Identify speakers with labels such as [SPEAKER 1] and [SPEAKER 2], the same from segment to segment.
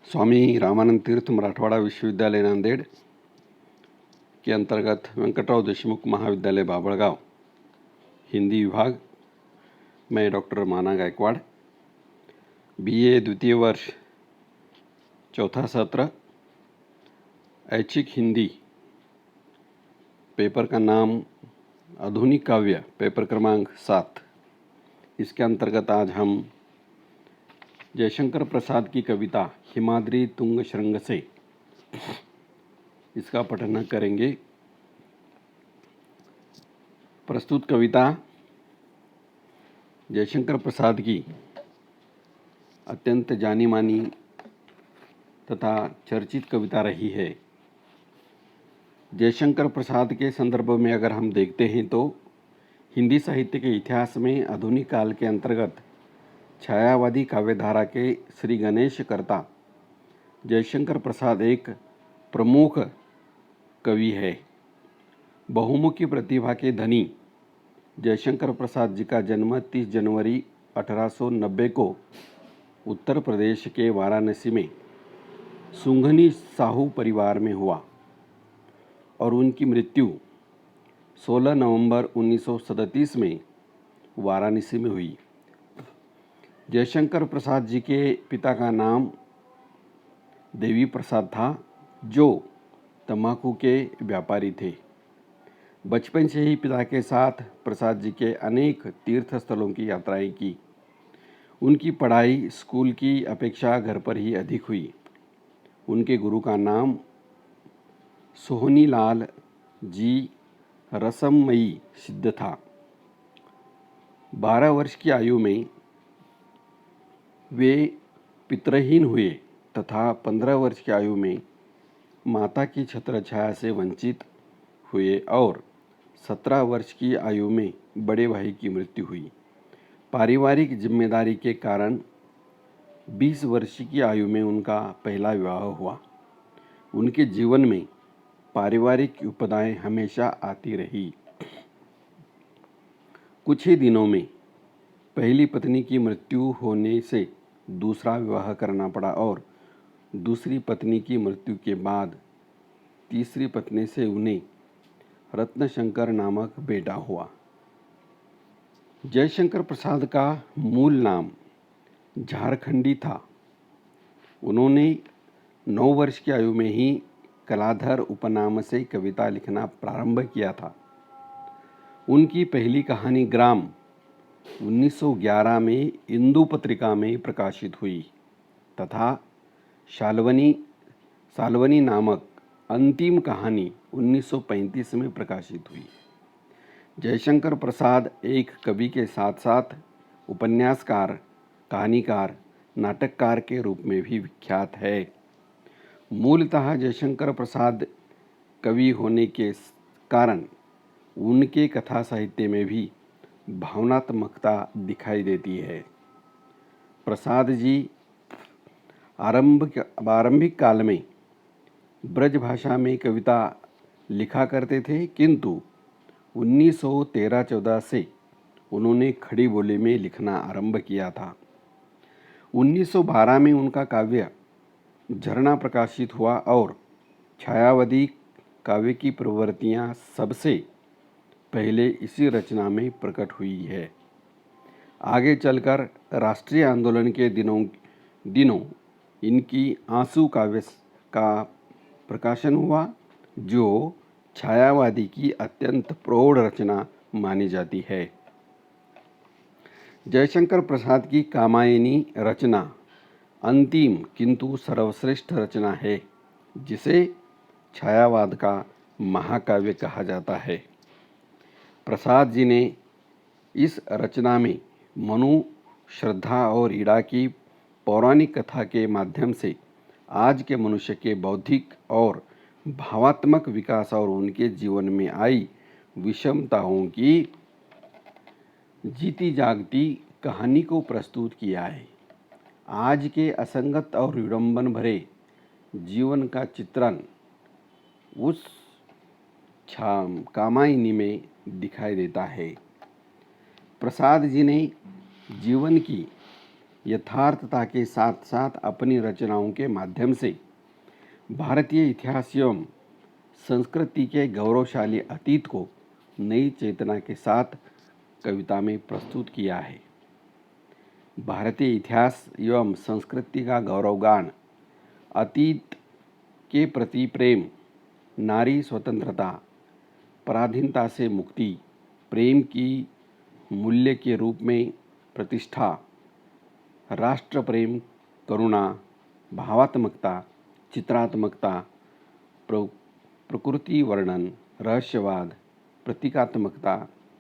[SPEAKER 1] स्वामी रामानंद तीर्थ मराठवाड़ा विश्वविद्यालय नांदेड़ के अंतर्गत वेंकटराव देशमुख महाविद्यालय बाबड़गांव हिंदी विभाग में डॉक्टर माना गायकवाड़, बीए द्वितीय वर्ष, चौथा सत्र, ऐच्छिक हिंदी। पेपर का नाम आधुनिक काव्य, पेपर क्रमांक 7। इसके अंतर्गत आज हम जयशंकर प्रसाद की कविता हिमाद्री तुंग श्रृंग से इसका पठन करेंगे। प्रस्तुत कविता जयशंकर प्रसाद की अत्यंत जानी मानी तथा चर्चित कविता रही है। जयशंकर प्रसाद के संदर्भ में अगर हम देखते हैं तो हिंदी साहित्य के इतिहास में आधुनिक काल के अंतर्गत छायावादी काव्यधारा के श्री गणेश कर्ता जयशंकर प्रसाद एक प्रमुख कवि है। बहुमुखी प्रतिभा के धनी जयशंकर प्रसाद जी का जन्म 30 जनवरी 1890 को उत्तर प्रदेश के वाराणसी में सुंघनी साहू परिवार में हुआ और उनकी मृत्यु 16 नवंबर 1937 में वाराणसी में हुई। जयशंकर प्रसाद जी के पिता का नाम देवी प्रसाद था, जो तंबाकू के व्यापारी थे। बचपन से ही पिता के साथ प्रसाद जी के अनेक तीर्थ स्थलों की यात्राएं की। उनकी पढ़ाई स्कूल की अपेक्षा घर पर ही अधिक हुई। उनके गुरु का नाम सोहनीलाल जी रसमयी सिद्ध था। 12 वर्ष की आयु में वे पितृहीन हुए तथा 15 वर्ष की आयु में माता की छत्र छाया से वंचित हुए और 17 वर्ष की आयु में बड़े भाई की मृत्यु हुई। पारिवारिक जिम्मेदारी के कारण 20 वर्ष की आयु में उनका पहला विवाह हुआ। उनके जीवन में पारिवारिक विपदाएं हमेशा आती रही। कुछ ही दिनों में पहली पत्नी की मृत्यु होने से दूसरा विवाह करना पड़ा और दूसरी पत्नी की मृत्यु के बाद तीसरी पत्नी से उन्हें रत्नशंकर नामक बेटा हुआ। जयशंकर प्रसाद का मूल नाम झारखंडी था। उन्होंने 9 वर्ष की आयु में ही कलाधर उपनाम से कविता लिखना प्रारंभ किया था। उनकी पहली कहानी ग्राम 1911 में इंदु पत्रिका में प्रकाशित हुई तथा सालवनी नामक अंतिम कहानी 1935 में प्रकाशित हुई। जयशंकर प्रसाद एक कवि के साथ साथ उपन्यासकार, कहानीकार, नाटककार के रूप में भी विख्यात है। मूलतः जयशंकर प्रसाद कवि होने के कारण उनके कथा साहित्य में भी भावनात्मकता दिखाई देती है। प्रसाद जी आरंभिक काल में ब्रज भाषा में कविता लिखा करते थे, किंतु 1913-14 से उन्होंने खड़ी बोली में लिखना आरंभ किया था। 1912 में उनका काव्य झरना प्रकाशित हुआ और छायावादी काव्य की प्रवृत्तियां सबसे पहले इसी रचना में प्रकट हुई है। आगे चलकर राष्ट्रीय आंदोलन के दिनों इनकी आंसू काव्य का प्रकाशन हुआ, जो छायावादी की अत्यंत प्रौढ़ रचना मानी जाती है। जयशंकर प्रसाद की कामायनी रचना अंतिम किंतु सर्वश्रेष्ठ रचना है, जिसे छायावाद का महाकाव्य कहा जाता है। प्रसाद जी ने इस रचना में मनु, श्रद्धा और ईड़ा की पौराणिक कथा के माध्यम से आज के मनुष्य के बौद्धिक और भावात्मक विकास और उनके जीवन में आई विषमताओं की जीती जागती कहानी को प्रस्तुत किया है। आज के असंगत और विडंबन भरे जीवन का चित्रण उस कामायनी में दिखाई देता है। प्रसाद जी ने जीवन की यथार्थता के साथ साथ अपनी रचनाओं के माध्यम से भारतीय इतिहास एवं संस्कृति के गौरवशाली अतीत को नई चेतना के साथ कविता में प्रस्तुत किया है। भारतीय इतिहास एवं संस्कृति का गौरवगान, अतीत के प्रति प्रेम, नारी स्वतंत्रता, पराधीनता से मुक्ति, प्रेम की मूल्य के रूप में प्रतिष्ठा, राष्ट्र प्रेम, करुणा, भावात्मकता, चित्रात्मकता, प्रकृति वर्णन, रहस्यवाद, प्रतीकात्मकता,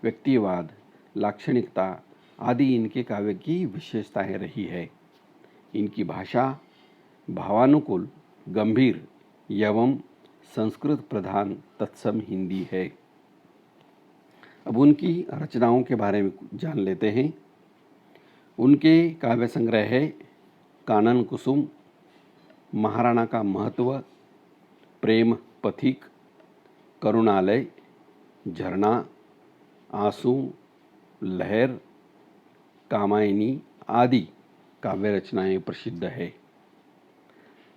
[SPEAKER 1] व्यक्तिवाद, लाक्षणिकता आदि इनके काव्य की विशेषताएं रही है। इनकी भाषा भावानुकूल, गंभीर एवं संस्कृत प्रधान तत्सम हिंदी है। अब उनकी रचनाओं के बारे में जान लेते हैं। उनके काव्य संग्रह है कानन कुसुम, महाराणा का महत्व, प्रेम पथिक, करुणालय, झरना, आंसू, लहर, कामायनी आदि काव्य रचनाएं प्रसिद्ध है।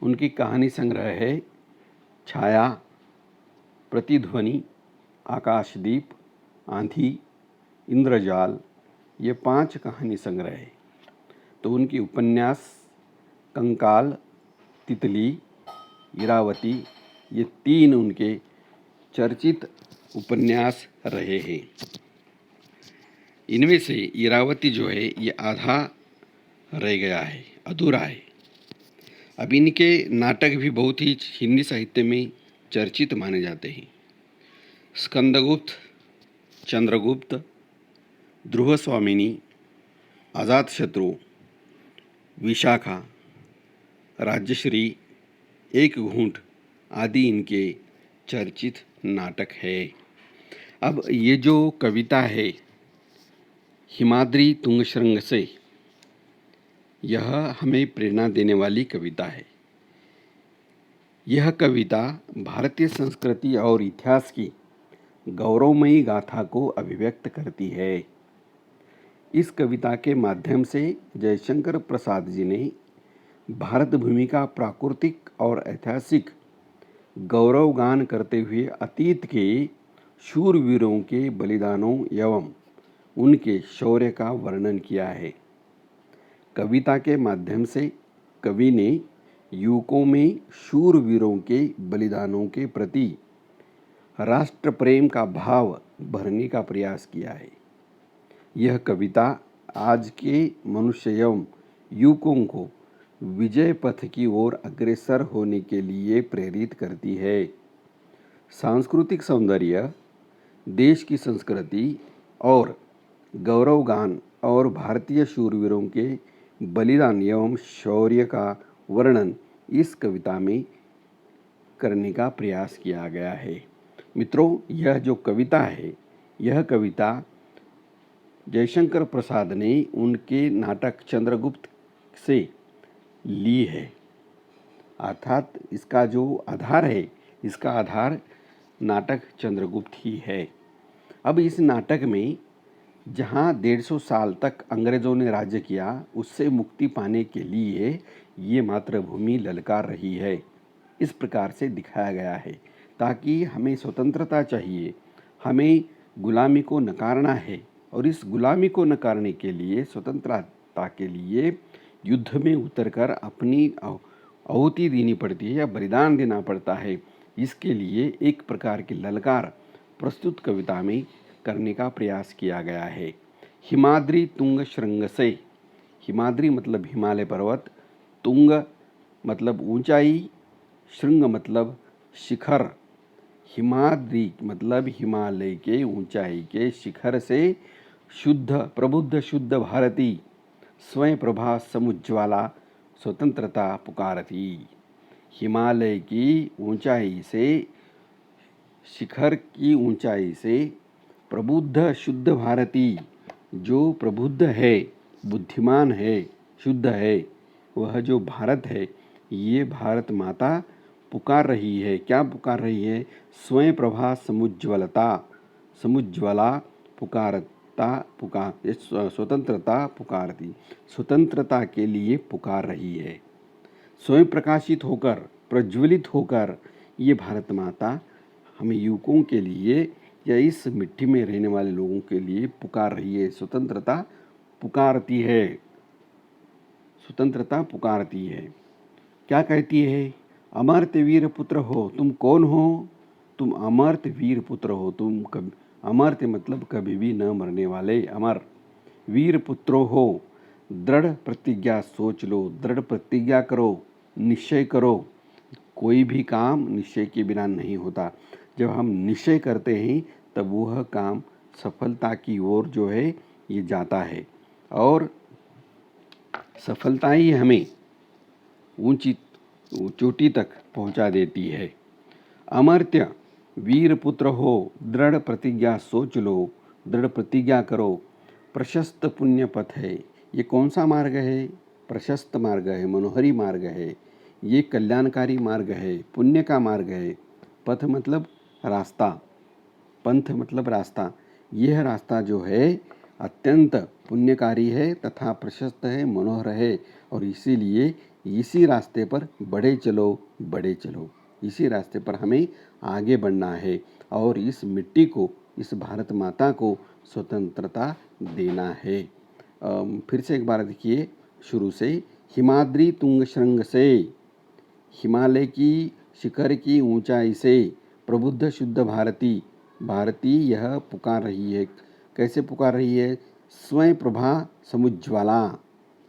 [SPEAKER 1] उनकी कहानी संग्रह है छाया, प्रतिध्वनि, आकाशदीप, आंधी, इंद्रजाल, ये 5 कहानी संग्रह है। तो उनकी उपन्यास कंकाल, तितली, इरावती, ये 3 उनके चर्चित उपन्यास रहे हैं। इनमें से इरावती जो है ये आधा रह गया है, अधूरा है। अब इनके नाटक भी बहुत ही हिंदी साहित्य में चर्चित माने जाते हैं। स्कंदगुप्त, चंद्रगुप्त, ध्रुव स्वामिनी, अजातशत्रु, विशाखा, राज्यश्री, एक घूंट आदि इनके चर्चित नाटक है। अब ये जो कविता है हिमाद्री तुंगश्रृंग से, यह हमें प्रेरणा देने वाली कविता है। यह कविता भारतीय संस्कृति और इतिहास की गौरवमयी गाथा को अभिव्यक्त करती है। इस कविता के माध्यम से जयशंकर प्रसाद जी ने भारत भूमि का प्राकृतिक और ऐतिहासिक गौरवगान करते हुए अतीत के शूरवीरों के बलिदानों एवं उनके शौर्य का वर्णन किया है। कविता के माध्यम से कवि ने युवकों में शूरवीरों के बलिदानों के प्रति राष्ट्र प्रेम का भाव भरने का प्रयास किया है। यह कविता आज के मनुष्य एवं युवकों को विजय पथ की ओर अग्रसर होने के लिए प्रेरित करती है। सांस्कृतिक सौंदर्य, देश की संस्कृति और गौरवगान और भारतीय शूरवीरों के बलिदान एवं शौर्य का वर्णन इस कविता में करने का प्रयास किया गया है। मित्रों, यह जो कविता है, यह कविता जयशंकर प्रसाद ने उनके नाटक चंद्रगुप्त से ली है। अर्थात इसका जो आधार है, इसका आधार नाटक चंद्रगुप्त ही है। अब इस नाटक में जहाँ 150 साल तक अंग्रेज़ों ने राज्य किया, उससे मुक्ति पाने के लिए ये मातृभूमि ललकार रही है, इस प्रकार से दिखाया गया है। ताकि हमें स्वतंत्रता चाहिए, हमें गुलामी को नकारना है और इस गुलामी को नकारने के लिए, स्वतंत्रता के लिए युद्ध में उतरकर अपनी आहुति देनी पड़ती है या बलिदान देना पड़ता है। इसके लिए एक प्रकार की ललकार प्रस्तुत कविता में करने का प्रयास किया गया है। हिमाद्री तुंग श्रृंग से, हिमाद्री मतलब हिमालय पर्वत, तुंग मतलब ऊंचाई, श्रृंग मतलब शिखर। हिमाद्री मतलब हिमालय के ऊंचाई के शिखर से शुद्ध प्रबुद्ध शुद्ध भारती स्वयं प्रभा समुज्ज्वला स्वतंत्रता पुकारती। हिमालय की ऊंचाई से, शिखर की ऊंचाई से प्रबुद्ध शुद्ध भारती, जो प्रबुद्ध है, बुद्धिमान है, शुद्ध है, वह जो भारत है, ये भारत माता पुकार रही है। क्या पुकार रही है? स्वयं प्रभा समुज्ज्वलता, समुज्ज्वला पुकारता स्वतंत्रता पुकारती, स्वतंत्रता के लिए पुकार रही है। स्वयं प्रकाशित होकर, प्रज्वलित होकर ये भारत माता हमें युवकों के लिए या इस मिट्टी में रहने वाले लोगों के लिए पुकार रही है। स्वतंत्रता पुकारती है, स्वतंत्रता पुकारती है। क्या कहती है? अमर्त्य वीर पुत्र हो। तुम कौन हो? तुम अमर्त्य वीर पुत्र हो। तुम कभी, अमर्त्य मतलब कभी भी न मरने वाले, अमर वीर पुत्रो हो। दृढ़ प्रतिज्ञा सोच लो, दृढ़ प्रतिज्ञा करो, निश्चय करो। कोई भी काम निश्चय के बिना नहीं होता। जब हम निश्चय करते हैं तब वह काम सफलता की ओर जो है ये जाता है, और सफलता ही हमें ऊंची चोटी तक पहुंचा देती है। अमर्त्य वीर पुत्र हो, दृढ़ प्रतिज्ञा सोच लो, दृढ़ प्रतिज्ञा करो। प्रशस्त पुण्य पथ है। ये कौन सा मार्ग है? प्रशस्त मार्ग है, मनोहरी मार्ग है, ये कल्याणकारी मार्ग है, पुण्य का मार्ग है। पथ मतलब रास्ता, पंथ मतलब रास्ता। यह रास्ता जो है अत्यंत पुण्यकारी है तथा प्रशस्त है, मनोहर है, और इसीलिए इसी रास्ते पर बढ़े चलो, बढ़े चलो। इसी रास्ते पर हमें आगे बढ़ना है और इस मिट्टी को, इस भारत माता को स्वतंत्रता देना है। फिर से एक बार देखिए शुरू से। हिमाद्री तुंग श्रृंग से, हिमालय की शिखर की ऊंचाई से प्रबुद्ध शुद्ध भारती, भारती यह पुकार रही है। कैसे पुकार रही है? स्वयं प्रभा समुज्ज्वला।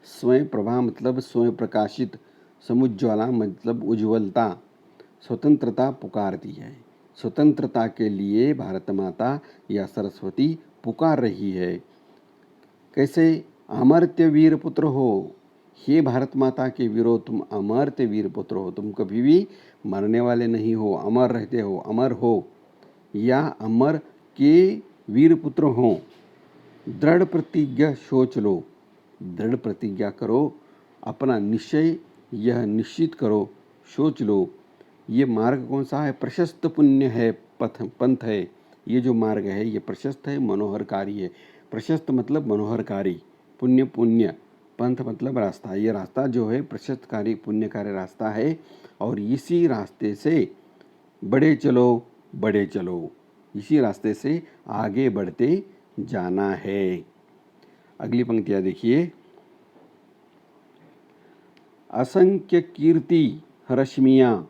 [SPEAKER 1] स्वयं प्रभा मतलब स्वयं प्रकाशित, समुज्ज्वला मतलब उज्ज्वलता। स्वतंत्रता पुकारती है। स्वतंत्रता के लिए भारत माता या सरस्वती पुकार रही है। कैसे? अमर्त्य वीर पुत्र हो। हे भारत माता के वीरो, तुम अमर्त्य वीर पुत्र हो। तुम कभी भी मरने वाले नहीं हो, अमर रहते हो, अमर हो, या अमर के वीर पुत्र हो। दृढ़ प्रतिज्ञा सोच लो, दृढ़ प्रतिज्ञा करो, अपना निश्चय यह निश्चित करो, सोच लो। ये मार्ग कौन सा है? प्रशस्त पुण्य है, पंथ है। ये जो मार्ग है ये प्रशस्त है, मनोहरकारी है। प्रशस्त मतलब मनोहरकारी, पुण्य पुण्य, पंथ मतलब रास्ता। ये रास्ता जो है प्रशस्तकारी, पुण्यकारी रास्ता है, और इसी रास्ते से बढ़े चलो, बढ़े चलो। इसी रास्ते से आगे बढ़ते जाना है। अगली पंक्तियाँ देखिए। असंख्य कीर्ति रश्मियाँ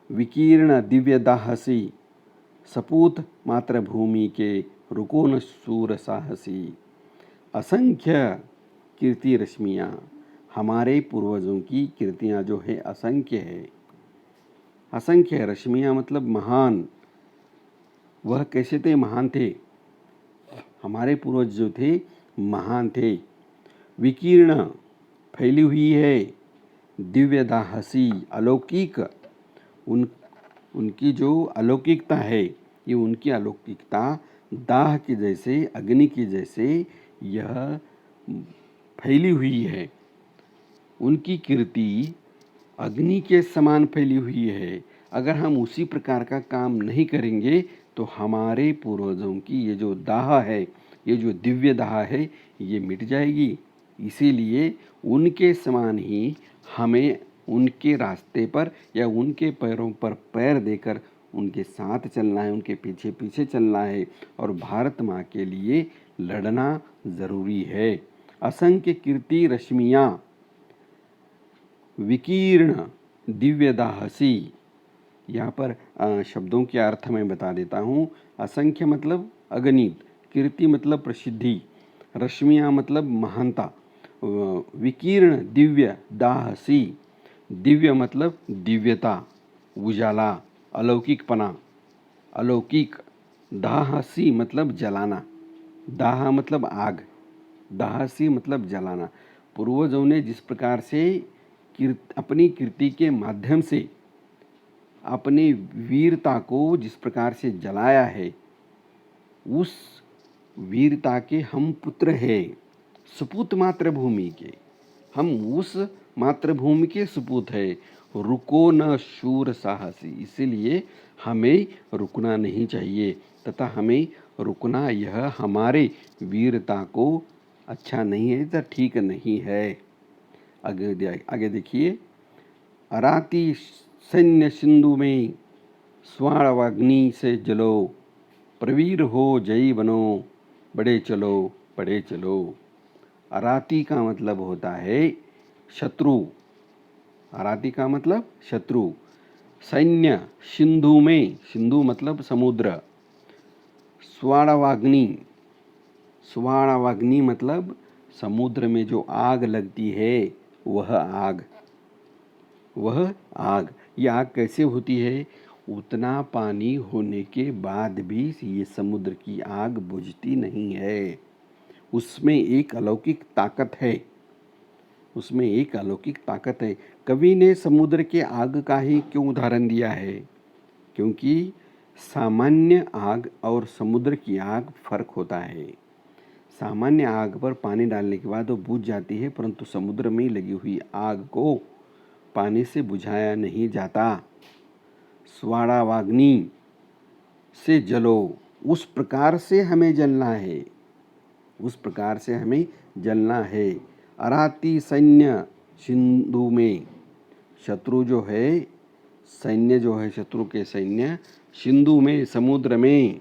[SPEAKER 1] विकीर्ण दिव्य दाहसी, सपूत मातृभूमि के रुको न सूर साहसी। असंख्य कीर्ति रश्मियाँ, हमारे पूर्वजों की कीर्तियाँ जो है असंख्य है। असंख्य रश्मियाँ मतलब महान। वह कैसे थे? महान थे। हमारे पूर्वज जो थे महान थे। विकीर्ण फैली हुई है, दिव्य दाहसी अलौकिक, उनकी जो अलौकिकता है, ये उनकी अलौकिकता दाह के जैसे, अग्नि के जैसे यह फैली हुई है। उनकी कीर्ति अग्नि के समान फैली हुई है। अगर हम उसी प्रकार का काम नहीं करेंगे तो हमारे पूर्वजों की ये जो दाह है, ये जो दिव्य दाह है, ये मिट जाएगी। इसीलिए उनके समान ही हमें उनके रास्ते पर या उनके पैरों पर पैर देकर उनके साथ चलना है, उनके पीछे पीछे चलना है, और भारत माँ के लिए लड़ना ज़रूरी है। असंख्य कीर्ति रश्मियाँ विकीर्ण दिव्य दाहसी। यहाँ पर शब्दों के अर्थ मैं बता देता हूँ। असंख्य मतलब अगणित, कीर्ति मतलब प्रसिद्धि, रश्मियाँ मतलब महानता, विकीर्ण दिव्य दाहसी, दिव्य मतलब दिव्यता, उजाला, अलौकिकपना, अलौकिक। दाहसी मतलब जलाना, दाह मतलब आग, दाहसी मतलब जलाना। पूर्वजों ने जिस प्रकार से अपनी कीर्ति के माध्यम से अपनी वीरता को जिस प्रकार से जलाया है, उस वीरता के हम पुत्र हैं, सपूत मातृभूमि के। हम उस मातृभूमि के सपूत है। रुको न शूर साहसी, इसीलिए हमें रुकना नहीं चाहिए तथा हमें रुकना यह हमारे वीरता को अच्छा नहीं है, तो ठीक नहीं है। आगे देखिए, अराती सैन्य सिंधु में स्वाणवाग्नि से जलो, प्रवीर हो जयी बनो, बड़े चलो बड़े चलो। अराती का मतलब होता है शत्रु, अराती का मतलब शत्रु। सैन्य सिंधु में, सिंधु मतलब समुद्र। स्वाणवाग्नि, स्वाणवाग्नि मतलब समुद्र में जो आग लगती है वह आग, वह आग। ये आग कैसे होती है? उतना पानी होने के बाद भी ये समुद्र की आग बुझती नहीं है। उसमें एक अलौकिक ताकत है, उसमें एक अलौकिक ताकत है। कवि ने समुद्र के आग का ही क्यों उदाहरण दिया है? क्योंकि सामान्य आग और समुद्र की आग फर्क होता है। सामान्य आग पर पानी डालने के बाद वो बुझ जाती है, परंतु समुद्र में लगी हुई आग को पानी से बुझाया नहीं जाता। स्वाणावाग्नि से जलो, उस प्रकार से हमें जलना है, उस प्रकार से हमें जलना है। अराती सैन्य सिंधु में, शत्रु जो है, सैन्य जो है शत्रु के सैन्य, सिंधु में समुद्र में,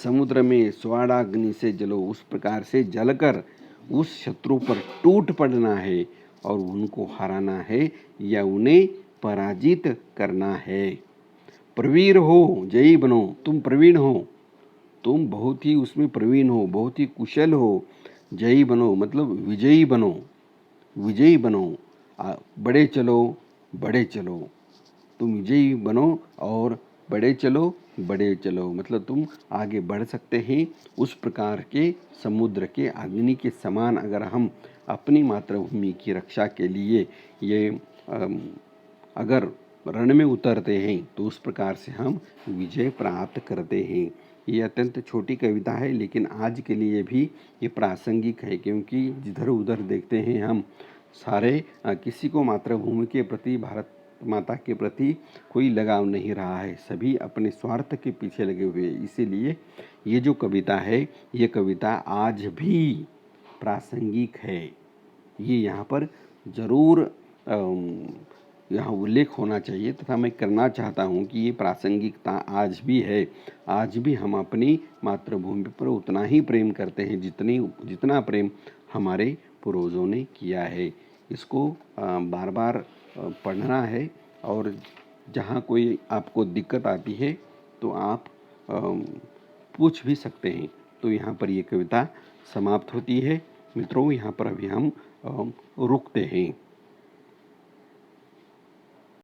[SPEAKER 1] समुद्र में स्वाणाग्नि से जलो, उस प्रकार से जलकर उस शत्रु पर टूट पड़ना है और उनको हराना है या उन्हें पराजित करना है। प्रवीर हो जयी बनो, तुम प्रवीण हो, तुम बहुत ही उसमें प्रवीण हो, बहुत ही कुशल हो। जयी बनो मतलब विजयी बनो, विजयी बनो। बड़े चलो बड़े चलो, तुम विजयी बनो और बड़े चलो बड़े चलो, मतलब तुम आगे बढ़ सकते हैं। उस प्रकार के समुद्र के अग्नि के समान अगर हम अपनी मातृभूमि की रक्षा के लिए ये अगर रण में उतरते हैं तो उस प्रकार से हम विजय प्राप्त करते हैं। ये अत्यंत छोटी कविता है, लेकिन आज के लिए भी ये प्रासंगिक है, क्योंकि जिधर उधर देखते हैं हम सारे किसी को मातृभूमि के प्रति, भारत माता के प्रति कोई लगाव नहीं रहा है, सभी अपने स्वार्थ के पीछे लगे हुए हैं। इसीलिए ये जो कविता है, ये कविता आज भी प्रासंगिक है। ये यहाँ पर ज़रूर यहाँ उल्लेख होना चाहिए, तथा मैं करना चाहता हूँ कि ये प्रासंगिकता आज भी है। आज भी हम अपनी मातृभूमि पर उतना ही प्रेम करते हैं जितना प्रेम हमारे पूर्वजों ने किया है। इसको बार बार पढ़ना है, और जहाँ कोई आपको दिक्कत आती है तो आप पूछ भी सकते हैं। तो यहाँ पर ये कविता समाप्त होती है। मित्रों, यहाँ पर अभी हम रुकते हैं।